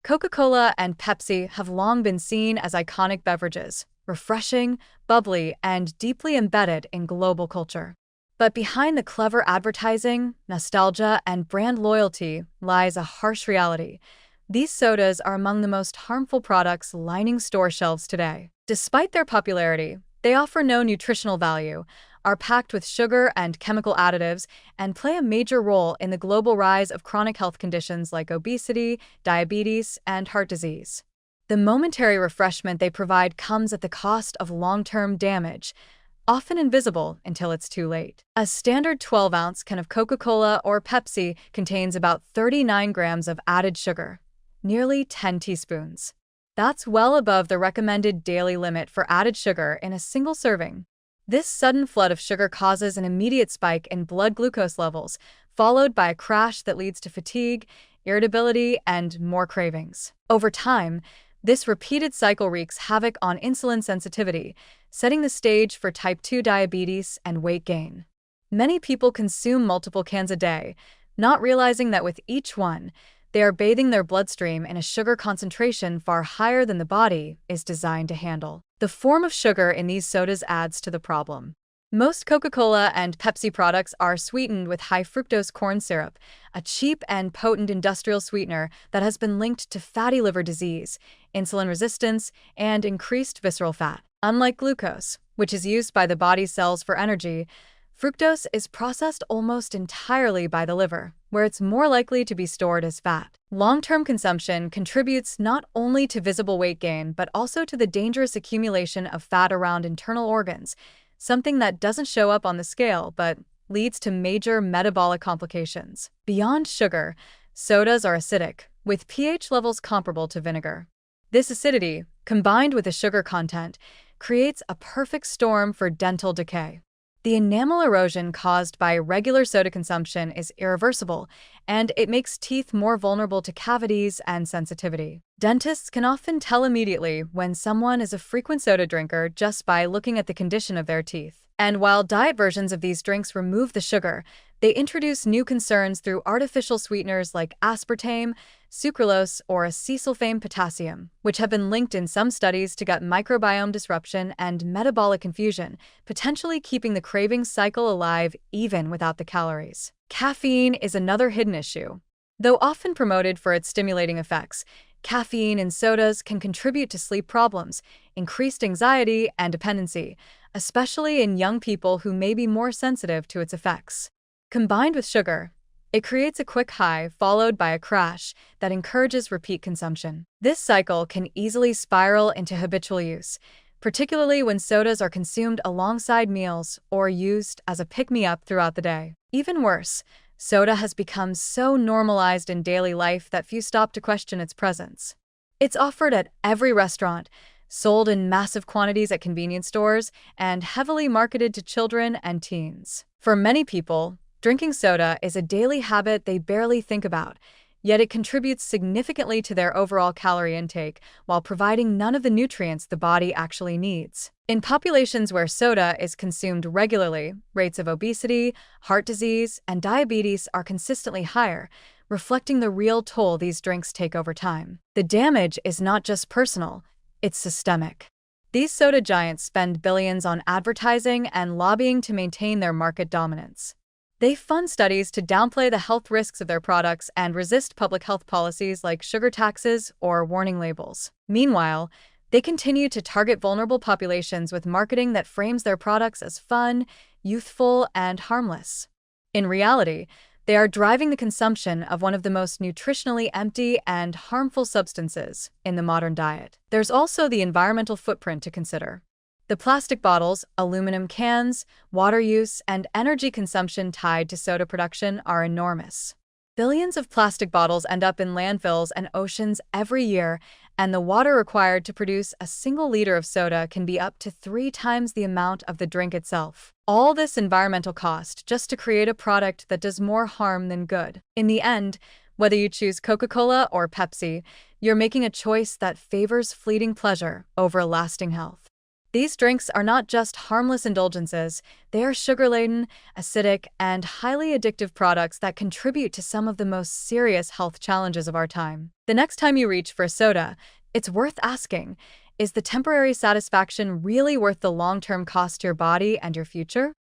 Coca-Cola and Pepsi have long been seen as iconic beverages, refreshing, bubbly, and deeply embedded in global culture. But behind the clever advertising, nostalgia, and brand loyalty lies a harsh reality. These sodas are among the most harmful products lining store shelves today. Despite their popularity, they offer no nutritional value, are packed with sugar and chemical additives, and play a major role in the global rise of chronic health conditions like obesity, diabetes, and heart disease. The momentary refreshment they provide comes at the cost of long-term damage, often invisible until it's too late. A standard 12-ounce can of Coca-Cola or Pepsi contains about 39 grams of added sugar, nearly 10 teaspoons. That's well above the recommended daily limit for added sugar in a single serving. This sudden flood of sugar causes an immediate spike in blood glucose levels, followed by a crash that leads to fatigue, irritability, and more cravings. Over time, this repeated cycle wreaks havoc on insulin sensitivity, setting the stage for type 2 diabetes and weight gain. Many people consume multiple cans a day, not realizing that with each one, they are bathing their bloodstream in a sugar concentration far higher than the body is designed to handle. The form of sugar in these sodas adds to the problem. Most Coca-Cola and Pepsi products are sweetened with high fructose corn syrup, a cheap and potent industrial sweetener that has been linked to fatty liver disease, insulin resistance, and increased visceral fat. Unlike glucose, which is used by the body's cells for energy, fructose is processed almost entirely by the liver, where it's more likely to be stored as fat. Long-term consumption contributes not only to visible weight gain, but also to the dangerous accumulation of fat around internal organs, something that doesn't show up on the scale but leads to major metabolic complications. Beyond sugar, sodas are acidic, with pH levels comparable to vinegar. This acidity, combined with the sugar content, creates a perfect storm for dental decay. The enamel erosion caused by regular soda consumption is irreversible, and it makes teeth more vulnerable to cavities and sensitivity. Dentists can often tell immediately when someone is a frequent soda drinker just by looking at the condition of their teeth. And while diet versions of these drinks remove the sugar, they introduce new concerns through artificial sweeteners like aspartame, sucralose, or acesulfame potassium, which have been linked in some studies to gut microbiome disruption and metabolic confusion, potentially keeping the craving cycle alive even without the calories. Caffeine is another hidden issue. Though often promoted for its stimulating effects, caffeine in sodas can contribute to sleep problems, increased anxiety, and dependency, especially in young people who may be more sensitive to its effects. Combined with sugar, it creates a quick high followed by a crash that encourages repeat consumption. This cycle can easily spiral into habitual use, particularly when sodas are consumed alongside meals or used as a pick-me-up throughout the day. Even worse, soda has become so normalized in daily life that few stop to question its presence. It's offered at every restaurant, sold in massive quantities at convenience stores, and heavily marketed to children and teens. For many people, drinking soda is a daily habit they barely think about, yet it contributes significantly to their overall calorie intake while providing none of the nutrients the body actually needs. In populations where soda is consumed regularly, rates of obesity, heart disease, and diabetes are consistently higher, reflecting the real toll these drinks take over time. The damage is not just personal, it's systemic. These soda giants spend billions on advertising and lobbying to maintain their market dominance. They fund studies to downplay the health risks of their products and resist public health policies like sugar taxes or warning labels. Meanwhile, they continue to target vulnerable populations with marketing that frames their products as fun, youthful, and harmless. In reality, they are driving the consumption of one of the most nutritionally empty and harmful substances in the modern diet. There's also the environmental footprint to consider. The plastic bottles, aluminum cans, water use, and energy consumption tied to soda production are enormous. Billions of plastic bottles end up in landfills and oceans every year, and the water required to produce a single liter of soda can be up to 3 times the amount of the drink itself. All this environmental cost just to create a product that does more harm than good. In the end, whether you choose Coca-Cola or Pepsi, you're making a choice that favors fleeting pleasure over lasting health. These drinks are not just harmless indulgences, they are sugar-laden, acidic, and highly addictive products that contribute to some of the most serious health challenges of our time. The next time you reach for a soda, it's worth asking, is the temporary satisfaction really worth the long-term cost to your body and your future?